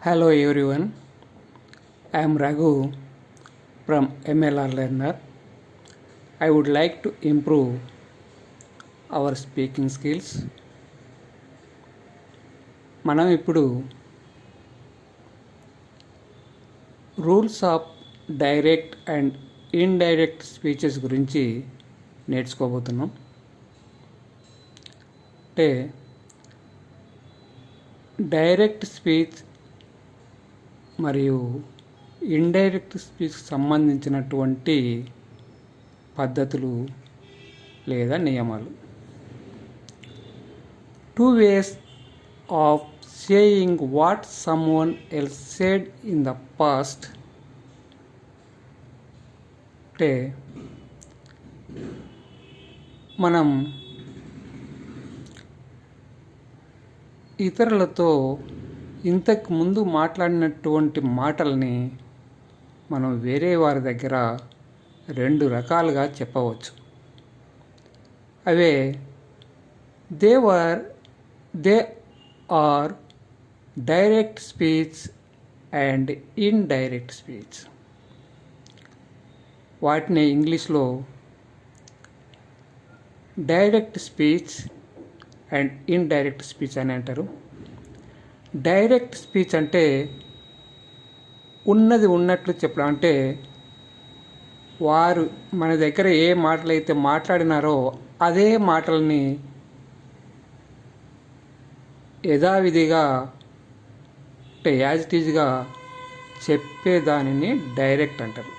Hello everyone, I am Raghu from MLR Learner. I would like to improve our speaking skills. మనం ఇప్పుడు rules of direct and indirect speeches గురించి నేర్చుకోబోతున్నాం. అంటే direct speech మరియు indirect స్పీచ్కి సంబంధించినటువంటి పద్ధతులు లేదా నియమాలు. 2 ways of saying what someone else said in the past. అంటే మనం ఇతరులతో ఇంతకు ముందు మాట్లాడినటువంటి మాటల్ని మనం వేరే వారి దగ్గర 2 రకాలుగా చెప్పవచ్చు. అవే they are direct speech and indirect speech. వాటిని ఇంగ్లీష్లో direct speech and indirect speech అని అంటారు. డైరెక్ట్ స్పీచ్ అంటే ఉన్నది ఉన్నట్లు చెప్పడం. అంటే వారు మన దగ్గర ఏ మాటలైతే మాట్లాడినారో అదే మాటల్ని యథావిధిగా అంటే యాజ్ ఇట్ ఈజ్గా చెప్పేదానిని డైరెక్ట్ అంటారు.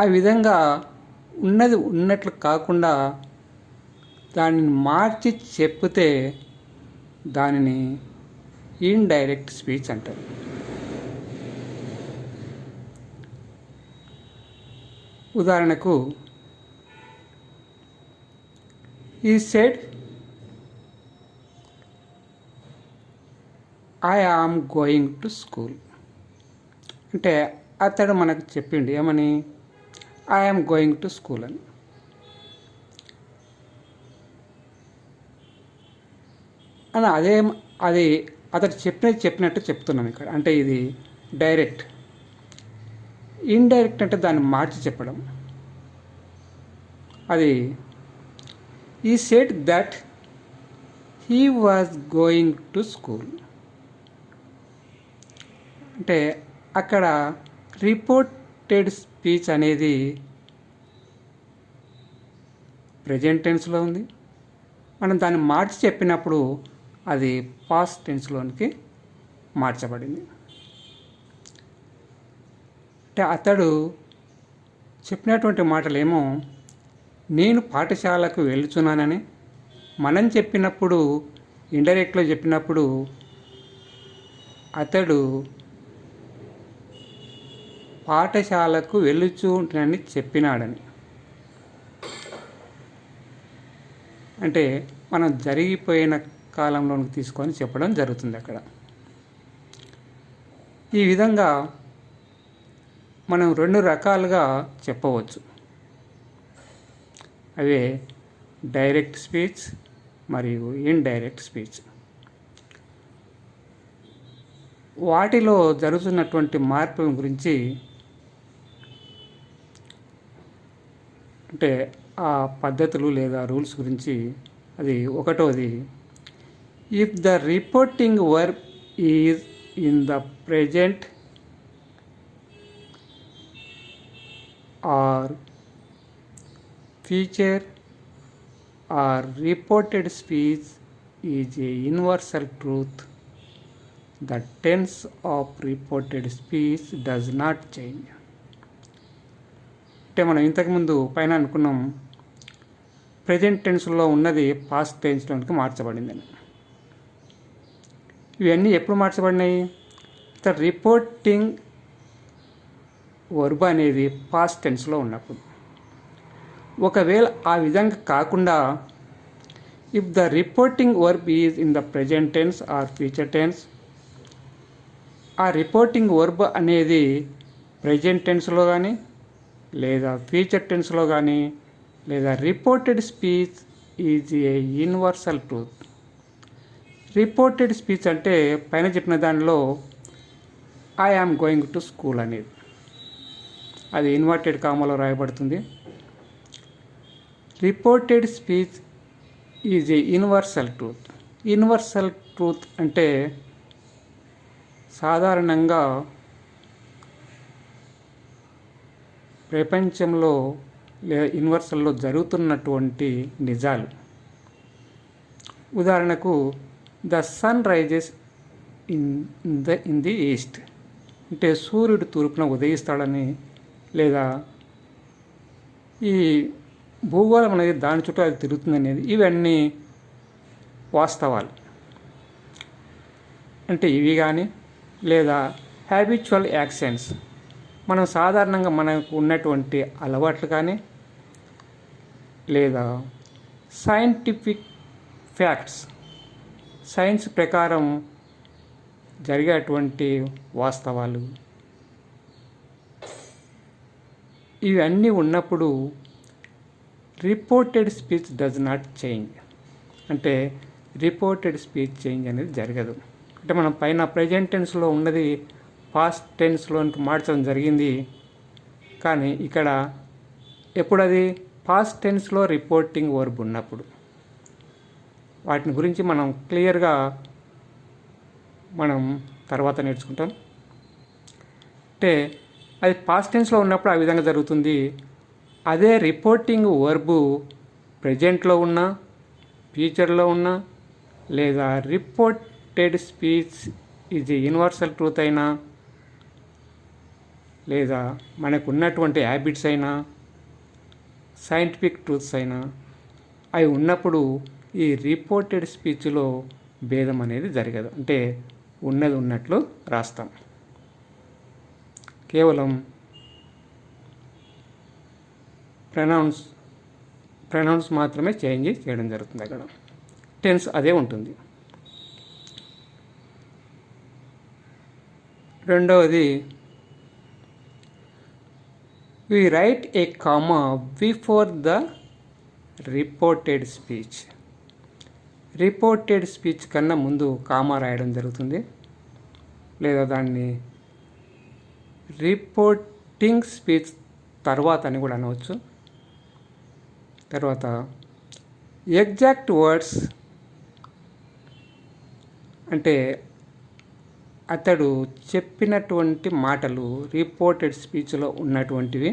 ఆ విధంగా ఉన్నది ఉన్నట్లు కాకుండా దానిని మార్చి చెప్తే దానిని ఇండైరెక్ట్ స్పీచ్ అంటారు. ఉదాహరణకు ఈ said I am going to school. అంటే అతడు మనకు చెప్పిండు ఏమని, I am going to school అని. అని అది అతడు చెప్పినట్టు చెప్తున్నాం ఇక్కడ. అంటే ఇది డైరెక్ట్. ఇండైరెక్ట్ అంటే దాన్ని మార్చి చెప్పడం. అది ఈ said that he was going to school. అంటే అక్కడ రిపోర్టెడ్ స్పీచ్ అనేది ప్రెజెంట్ టెన్స్లో ఉంది. మనం దాన్ని మార్చి చెప్పినప్పుడు అది పాస్ట్ టెన్స్లోనికి మార్చబడింది. అంటే అతడు చెప్పినటువంటి మాటలేమో నేను పాఠశాలకు వెళ్తున్నానని, మనం చెప్పినప్పుడు ఇండైరెక్ట్లో చెప్పినప్పుడు అతడు పాఠశాలకు వెళ్తున్నానని చెప్పినాడని. అంటే మనం జరిగిపోయిన కాలంలోకి తీసుకొని చెప్పడం జరుగుతుంది అక్కడ. ఈ విధంగా మనం 2 రకాలుగా చెప్పవచ్చు. అవే డైరెక్ట్ స్పీచ్ మరియు ఇండైరెక్ట్ స్పీచ్. వాటిలో జరుగుతున్నటువంటి మార్పుల గురించి అంటే ఆ పద్ధతులు లేదా రూల్స్ గురించి. అది ఒకటోది, if the reporting verb is in the present or future or reported speech is a universal truth, the tense of reported speech does not change. అంటే మనం ఇంతకుముందు పైన అనుకున్నాం ప్రెజెంట్ టెన్స్లో ఉన్నది పాస్ట్ టెన్స్లోనికి మార్చబడిందని. ఇవన్నీ ఎప్పుడు మార్చబడినాయి? ద రిపోర్టింగ్ వర్బ్ అనేది పాస్ట్ టెన్స్లో ఉన్నప్పుడు. ఒకవేళ ఆ విధంగా కాకుండా if the reporting verb is in the present tense or future tense, ఆ రిపోర్టింగ్ వర్బ్ అనేది ప్రెజెంట్ టెన్స్లో కానీ లేదా ఫ్యూచర్ టెన్స్లో కానీ లేదా reported speech is a universal truth, reported speech అంటే పైన చెప్పిన దానిలో I am going to school అనేది అది ఇన్వర్టెడ్ కామాలో రాయబడుతుంది. Reported speech is a universal truth. Universal truth అంటే సాధారణంగా ప్రపంచంలో లేదా యూనివర్సల్లో జరుగుతున్నటువంటి నిజాలు. ఉదాహరణకు the sun rises in the east అంటే సూర్యుడు తూర్పున ఉదయిస్తాడని, లేదా ఈ భూగోళం అనేది దాని చుట్టూ అది తిరుగుతుందనేది, ఇవన్నీ వాస్తవాలు. అంటే ఇవి కానీ లేదా హ్యాబిచువల్ యాక్షన్స్ మనం సాధారణంగా మనకు ఉన్నటువంటి అలవాట్లు కానీ లేదా సైంటిఫిక్ ఫ్యాక్ట్స్ సైన్స్ ప్రకారం జరిగేటువంటి వాస్తవాలు ఇవన్నీ ఉన్నప్పుడు reported speech does not change. అంటే రిపోర్టెడ్ స్పీచ్ చేంజ్ అనేది జరగదు. అంటే మనం పైన ప్రెజెంట్ టెన్స్లో ఉన్నది పాస్ట్ టెన్స్లోనికి మార్చడం జరిగింది. కానీ ఇక్కడ ఎప్పుడది పాస్ట్ టెన్స్లో రిపోర్టింగ్ వర్బ్ ఉన్నప్పుడు వాటిని గురించి మనం క్లియర్గా మనం తర్వాత నేర్చుకుంటాం. అంటే అది పాస్ట్ టెన్స్లో ఉన్నప్పుడు ఆ విధంగా జరుగుతుంది. అదే రిపోర్టింగ్ వర్బు ప్రజెంట్లో ఉన్నా ఫ్యూచర్లో ఉన్నా లేదా రిపోర్టెడ్ స్పీచ్ ఇది యూనివర్సల్ ట్రూత్ అయినా లేదా మనకు ఉన్నటువంటి హ్యాబిట్స్ అయినా సైంటిఫిక్ ట్రూత్స్ అయినా అవి ఉన్నప్పుడు ఈ రిపోర్టెడ్ స్పీచ్లో భేదం అనేది జరగదు. అంటే ఉన్నది ఉన్నట్లు రాస్తాం. కేవలం ప్రొనౌన్స్ మాత్రమే చేంజ్ చేయడం జరుగుతుంది. అక్కడ టెన్స్ అదే ఉంటుంది. రెండవది we write a comma before the reported speech. Reported speech కన్నా ముందు కామా రాయడం జరుగుతుంది, లేదా దాన్ని రిపోర్టింగ్ స్పీచ్ తర్వాత అని కూడా అనవచ్చు. తర్వాత ఎగ్జాక్ట్ వర్డ్స్ అంటే అతడు చెప్పినటువంటి మాటలు రిపోర్టెడ్ స్పీచ్లో ఉన్నటువంటివి.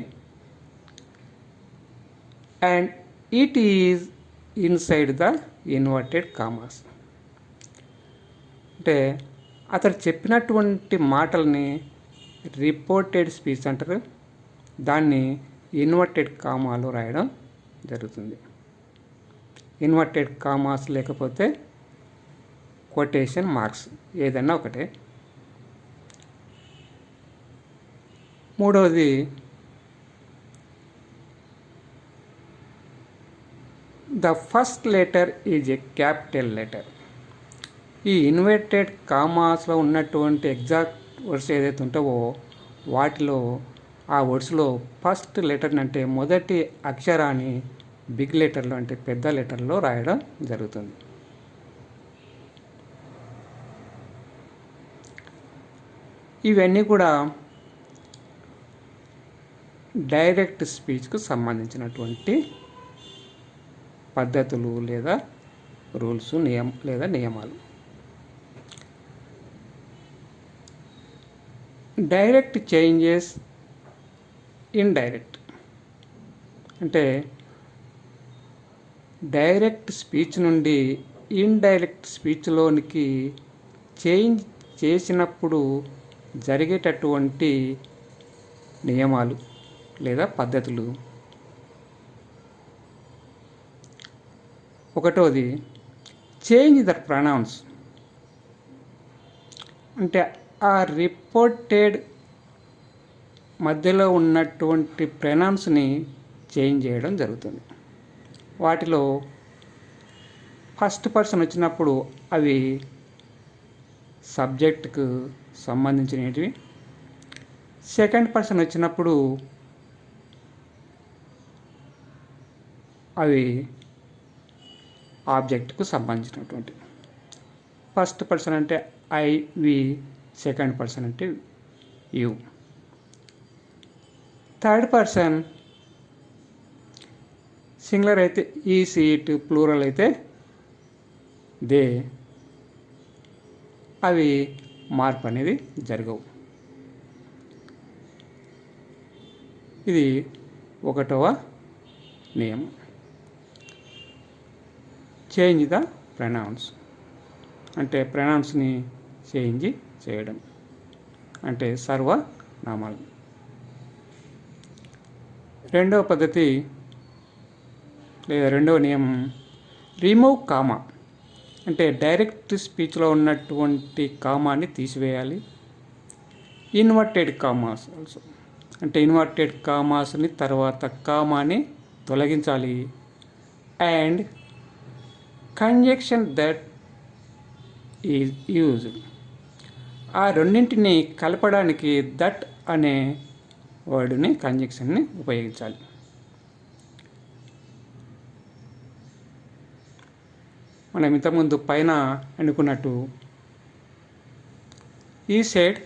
And it is inside the inverted commas. అంటే అతడు చెప్పినటువంటి మాటల్ని రిపోర్టెడ్ స్పీచ్ అంటారు. దాన్ని ఇన్వర్టెడ్ కామాలో రాయడం జరుగుతుంది. ఇన్వర్టెడ్ కామాస్ లేకపోతే కొటేషన్ మార్క్స్ ఏదన్నా ఒకటే. మూడవది the first letter is a capital letter. ఈ ఇన్వర్టెడ్ కామాస్లో ఉన్నటువంటి ఎగ్జాక్ట్ వర్డ్స్ ఏదైతే ఉంటావో వాటిలో ఆ వర్డ్స్లో ఫస్ట్ లెటర్ అంటే మొదటి అక్షరాన్ని బిగ్ లెటర్లో అంటే పెద్ద లెటర్లో రాయడం జరుగుతుంది. ఇవన్నీ కూడా డైరెక్ట్ స్పీచ్కు సంబంధించినటువంటి పద్ధతులు లేదా రూల్స్ లేదా నియమాలు. డైరెక్ట్ చేంజెస్ ఇండైరెక్ట్ అంటే డైరెక్ట్ స్పీచ్ నుండి ఇండైరెక్ట్ స్పీచ్లోనికి చేంజ్ చేసినప్పుడు జరిగేటటువంటి నియమాలు లేదా పద్ధతులు. ఒకటోది చేంజ్ ద ప్రొనౌన్స్ అంటే ఆ రిపోర్టెడ్ మధ్యలో ఉన్నటువంటి ప్రొనౌన్స్ని చేంజ్ చేయడం జరుగుతుంది. వాటిలో ఫస్ట్ పర్సన్ వచ్చినప్పుడు అవి సబ్జెక్టుకు సంబంధించినవి, సెకండ్ పర్సన్ వచ్చినప్పుడు అవి ఆబ్జెక్ట్కు సంబంధించినటువంటి. ఫస్ట్ పర్సన్ అంటే ఐ వి, సెకండ్ పర్సన్ అంటే యు. థర్డ్ పర్సన్ సింగులర్ అయితే ఈ, సీట్, ప్లూరల్ అయితే దే. అవి మార్పు అనేది జరగవు. ఇది 1వ నియమం. చేంజ్ ద ప్రొనౌన్స్ అంటే ప్రొనౌన్స్ని చేంజ్ చేయడం అంటే సర్వనామాలు. రెండవ పద్ధతి లేదా రెండవ నియమం రిమూవ్ కామా అంటే డైరెక్ట్ స్పీచ్లో ఉన్నటువంటి కామాని తీసివేయాలి. ఇన్వర్టెడ్ కామాస్ ఆల్సో అంటే ఇన్వర్టెడ్ కామాస్ని తర్వాత కామాని తొలగించాలి. And conjunction that is used ఆ రెండింటిని కలపడానికి దట్ అనే వర్డ్ని కంజంక్షన్ని ఉపయోగించాలి. మనం ఇంతకుముందు పైన అనుకున్నట్టు he said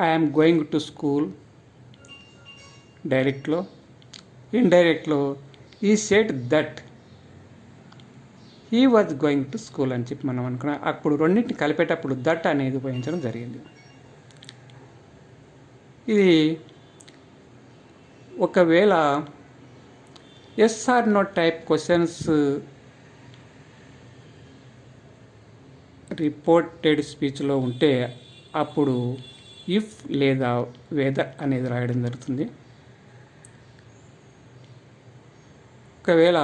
I'm going to school డైరెక్ట్లో, ఇండైరెక్ట్లో he said that he was going to school అని చెప్పి మనం అనుకున్నాం. అప్పుడు రెండింటిని కలిపేటప్పుడు దట్ అనేది ఉపయోగించడం జరిగింది. ఇది ఒకవేళ yes or no type questions reported స్పీచ్లో ఉంటే అప్పుడు ఇఫ్ లేదా వెదర్ అనేది రాయడం జరుగుతుంది. ఒకవేళ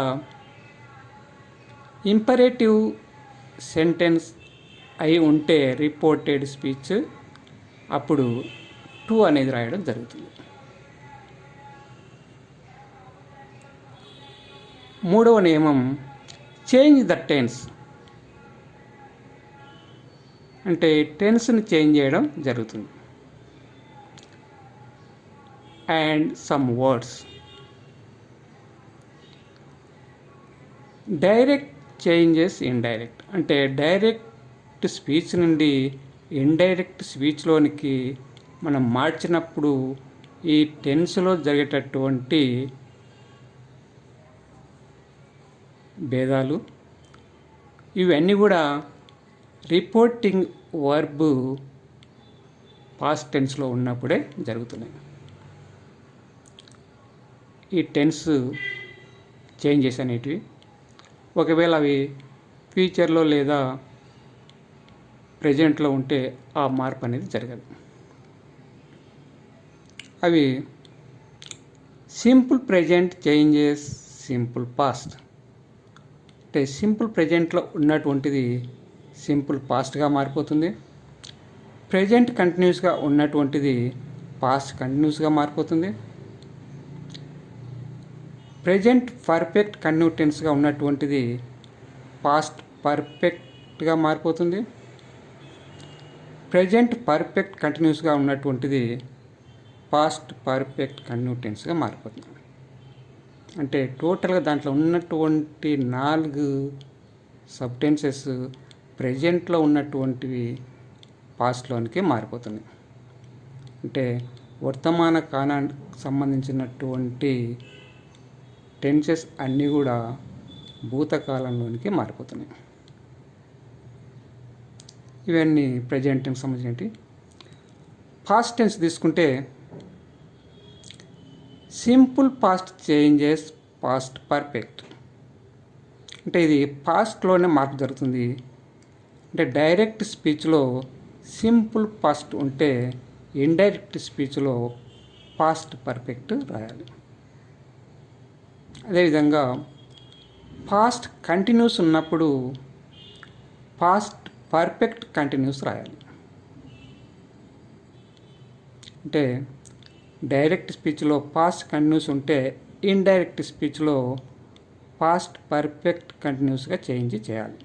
ఇంపరేటివ్ సెంటెన్స్ అయి ఉంటే రిపోర్టెడ్ స్పీచ్ అప్పుడు టు అనేది రాయడం జరుగుతుంది. మూడవ నియమం చేంజ్ ద టెన్స్ అంటే టెన్స్ని చేంజ్ చేయడం జరుగుతుంది. And some words direct changes indirect అంటే డైరెక్ట్ స్పీచ్ నుండి ఇండైరెక్ట్ స్పీచ్లోనికి మనం మార్చినప్పుడు ఈ టెన్స్లో జరిగేటటువంటి భేదాలు ఇవన్నీ కూడా రిపోర్టింగ్ వర్బ్ పాస్ట్ టెన్స్లో ఉన్నప్పుడే జరుగుతున్నాయి. ఈ టెన్స్ చేంజెస్ అనేటివి ఒకవేళ అవి ఫ్యూచర్లో లేదా ప్రజెంట్లో ఉంటే ఆ మార్పు అనేది జరగదు. అవి simple present changes simple past అంటే సింపుల్ ప్రజెంట్లో ఉన్నటువంటిది సింపుల్ పాస్ట్గా మారిపోతుంది. ప్రజెంట్ కంటిన్యూస్గా ఉన్నటువంటిది పాస్ట్ కంటిన్యూస్గా మారిపోతుంది. ప్రజెంట్ పర్ఫెక్ట్ కంటిన్యూ టెన్స్గా ఉన్నటువంటిది పాస్ట్ పర్ఫెక్ట్గా మారిపోతుంది. ప్రజెంట్ పర్ఫెక్ట్ కంటిన్యూస్గా ఉన్నటువంటిది పాస్ట్ పర్ఫెక్ట్ కంటిన్యూ టెన్స్గా మారిపోతుంది. అంటే టోటల్గా దాంట్లో ఉన్నటువంటి 4 సబ్టెన్సెస్ ప్రజెంట్లో ఉన్నటువంటివి పాస్ట్లోనికి మారిపోతుంది. అంటే వర్తమాన కాలానికి సంబంధించినటువంటి టెన్సెస్ అన్నీ కూడా భూతకాలంలోనికి మారిపోతున్నాయి. ఇవన్నీ ప్రజెంట్ టెన్స్ సంబంధించి. పాస్ట్ టెన్స్ తీసుకుంటే simple past changes past perfect అంటే ఇది పాస్ట్లోనే మార్పు జరుగుతుంది. అంటే డైరెక్ట్ స్పీచ్లో సింపుల్ పాస్ట్ ఉంటే ఇండైరెక్ట్ స్పీచ్లో పాస్ట్ పర్ఫెక్ట్ రాయాలి. అదేవిధంగా పాస్ట్ కంటిన్యూస్ ఉన్నప్పుడు పాస్ట్ పర్ఫెక్ట్ కంటిన్యూస్ రాయాలి. అంటే డైరెక్ట్ స్పీచ్లో పాస్ట్ కంటిన్యూస్ ఉంటే ఇండైరెక్ట్ స్పీచ్లో పాస్ట్ పర్ఫెక్ట్ కంటిన్యూస్గా చేంజ్ చేయాలి.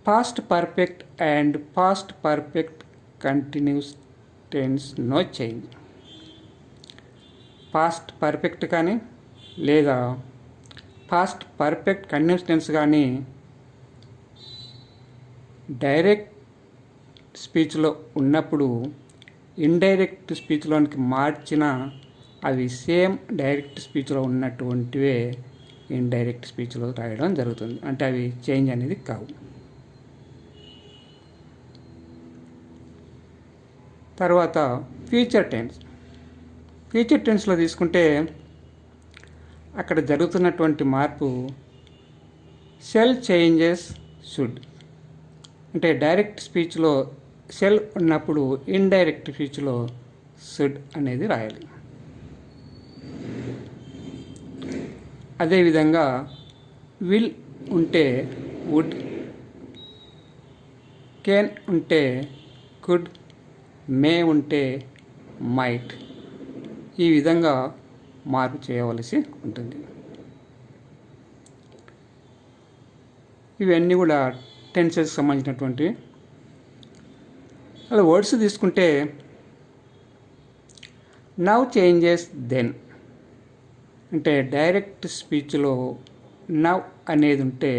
Past perfect and past perfect continuous tense no change. Past perfect కానీ లేదా పాస్ట్ పర్ఫెక్ట్ కంటిన్యూస్ టెన్స్ కానీ డైరెక్ట్ స్పీచ్లో ఉన్నప్పుడు ఇండైరెక్ట్ స్పీచ్లోనికి మార్చిన అవి సేమ్ డైరెక్ట్ స్పీచ్లో ఉన్నటువంటివే ఇండైరెక్ట్ స్పీచ్లో రాయడం జరుగుతుంది. అంటే అవి చేంజ్ అనేది కావు. తర్వాత ఫ్యూచర్ టెన్స్. ఫ్యూచర్ టెన్స్లో తీసుకుంటే అక్కడ జరుగుతున్నటువంటి మార్పు షెల్ చేంజెస్ షుడ్. అంటే డైరెక్ట్ స్పీచ్లో షెల్ ఉన్నప్పుడు ఇండైరెక్ట్ స్పీచ్లో షుడ్ అనేది రాయాలి. అదేవిధంగా విల్ ఉంటే వుడ్, కెన్ ఉంటే కుడ్, మే ఉంటే మైట్. ఈ విధంగా మార్పు చేయవలసి ఉంటుంది. ఇవన్నీ కూడా టెన్సెస్కి సంబంధించినటువంటివి. అలా వర్డ్స్ తీసుకుంటే నవ్ చేంజెస్ దెన్. అంటే డైరెక్ట్ స్పీచ్లో నవ్ అనేది ఉంటే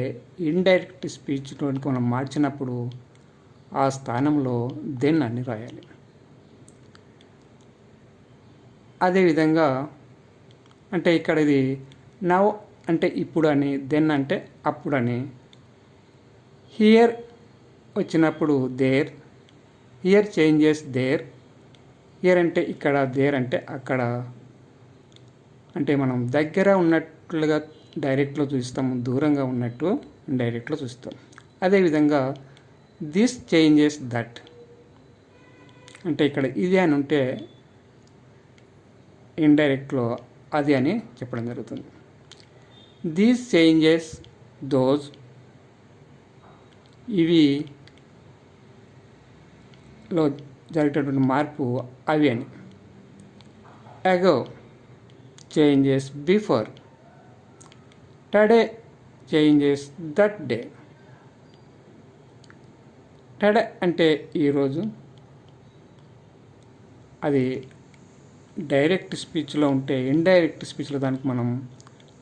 ఇండైరెక్ట్ స్పీచ్లోనికి మనం మార్చినప్పుడు ఆ స్థానంలో దెన్ అని రాయాలి. అదేవిధంగా అంటే ఇక్కడ ఇది నవ్ అంటే ఇప్పుడు అని, దెన్ అంటే అప్పుడు అని. హియర్ వచ్చినప్పుడు there, here changes there. Here అంటే ఇక్కడ, దేర్ అంటే అక్కడ. అంటే మనం దగ్గర ఉన్నట్లుగా డైరెక్ట్లో చూస్తాము, దూరంగా ఉన్నట్టు ఇండైరెక్ట్లో చూస్తాం. అదేవిధంగా దిస్ చేంజెస్ దట్. అంటే ఇక్కడ ఇది అని ఉంటే ఇండైరెక్ట్లో అది అని చెప్పడం జరుగుతుంది. These changes those. ఇవిలో జరిగేటటువంటి మార్పు అవి అని. అగో changes before. Today changes that day. Today అంటే ఈరోజు, అది డైరెక్ట్ స్పీచ్లో ఉంటే ఇండైరెక్ట్ స్పీచ్లో దానికి మనం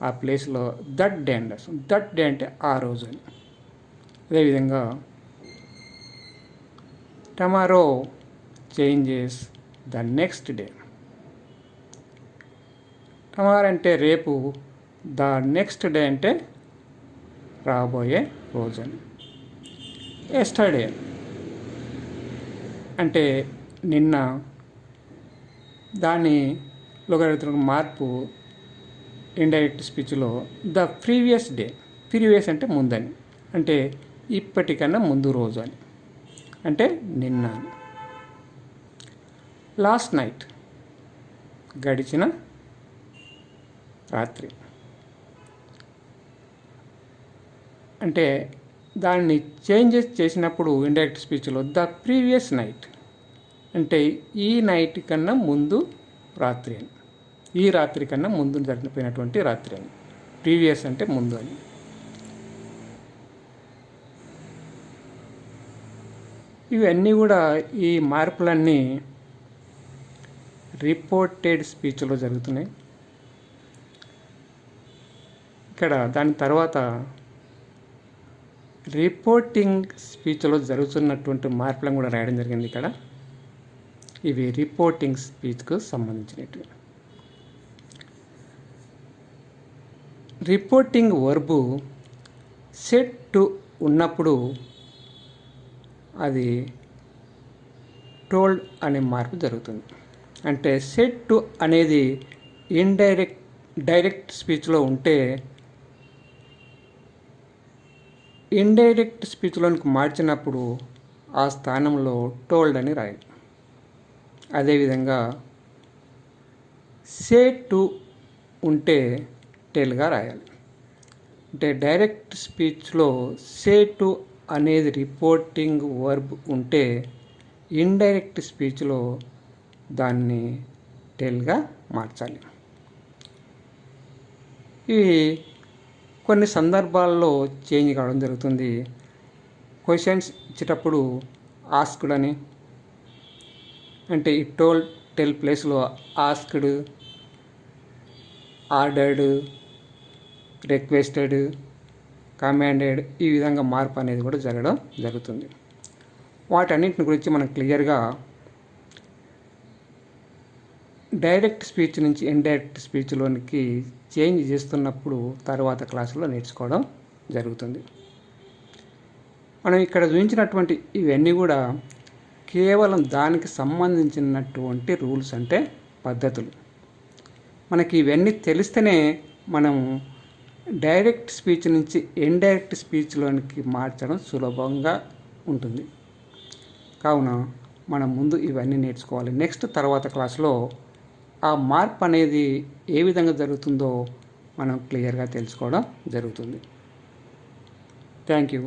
ఆ ప్లేస్లో దట్ డే అని రాస్తాం. దట్ డే అంటే ఆ రోజు అని. అదేవిధంగా టమారో చేంజెస్ ద నెక్స్ట్ డే. టమారో అంటే రేపు, ద నెక్స్ట్ డే అంటే రాబోయే రోజు అని. ఎస్టర్డే అంటే నిన్న, దానిలో జరుగుతున్న మార్పు ఇండైరెక్ట్ స్పీచ్లో ద ప్రీవియస్ డే. ప్రీవియస్ అంటే ముందని, అంటే ఇప్పటికన్నా ముందు రోజు అని, అంటే నిన్న అని. లాస్ట్ నైట్ గడిచిన రాత్రి. అంటే దాన్ని చేంజెస్ చేసినప్పుడు ఇండైరెక్ట్ స్పీచ్లో ద ప్రీవియస్ నైట్ అంటే ఈ నైట్ కన్నా ముందు రాత్రి అని, ఈ రాత్రి కన్నా ముందు జరిగిపోయినటువంటి రాత్రి అని. ప్రీవియస్ అంటే ముందు అని. ఇవన్నీ కూడా ఈ మార్పులన్నీ రిపోర్టెడ్ స్పీచ్లో జరుగుతున్నాయి. ఇక్కడ దాని తర్వాత రిపోర్టింగ్ స్పీచ్లో జరుగుతున్నటువంటి మార్పులను కూడా రాయడం జరిగింది ఇక్కడ. ఇవి రిపోర్టింగ్ స్పీచ్కు సంబంధించినవి. రిపోర్టింగ్ వర్బు సెట్ టు ఉన్నప్పుడు అది టోల్డ్ అనే మార్పు జరుగుతుంది. అంటే సెట్ టు అనేది డైరెక్ట్ స్పీచ్లో ఉంటే ఇండైరెక్ట్ స్పీచ్లోనికి మార్చినప్పుడు ఆ స్థానంలో టోల్డ్ అని రాయాలి. అదేవిధంగా సే టు ఉంటే టెల్గా రాయాలి. అంటే డైరెక్ట్ స్పీచ్లో సే టు అనేది రిపోర్టింగ్ వర్బ్ ఉంటే ఇండైరెక్ట్ స్పీచ్లో దాన్ని టెల్గా మార్చాలి. ఇవి కొన్ని సందర్భాల్లో చేంజ్ కావడం జరుగుతుంది. క్వశ్చన్స్ ఇచ్చేటప్పుడు ఆస్క్డ్ అని, అంటే ఈ టెల్ ప్లేస్లో ఆస్క్డ్, ఆర్డర్డ్, రిక్వెస్టెడ్, కమాండెడ్, ఈ విధంగా మార్పు అనేది కూడా జరుగుతుంది. వాటన్నింటిని గురించి మనం క్లియర్గా డైరెక్ట్ స్పీచ్ నుంచి ఇండైరెక్ట్ స్పీచ్లోనికి చేంజ్ చేస్తున్నప్పుడు తర్వాత క్లాసులో నేర్చుకోవడం జరుగుతుంది. మనం ఇక్కడ చూపించినటువంటి ఇవన్నీ కూడా కేవలం దానికి సంబంధించినటువంటి రూల్స్ అంటే పద్ధతులు. మనకి ఇవన్నీ తెలిస్తేనే మనం డైరెక్ట్ స్పీచ్ నుంచి ఇండైరెక్ట్ స్పీచ్లోనికి మార్చడం సులభంగా ఉంటుంది. కావున మనం ముందు ఇవన్నీ నేర్చుకోవాలి. నెక్స్ట్ తర్వాత క్లాస్లో ఆ మార్పు అనేది ఏ విధంగా జరుగుతుందో మనం క్లియర్గా తెలుసుకోవడం జరుగుతుంది. Thank you.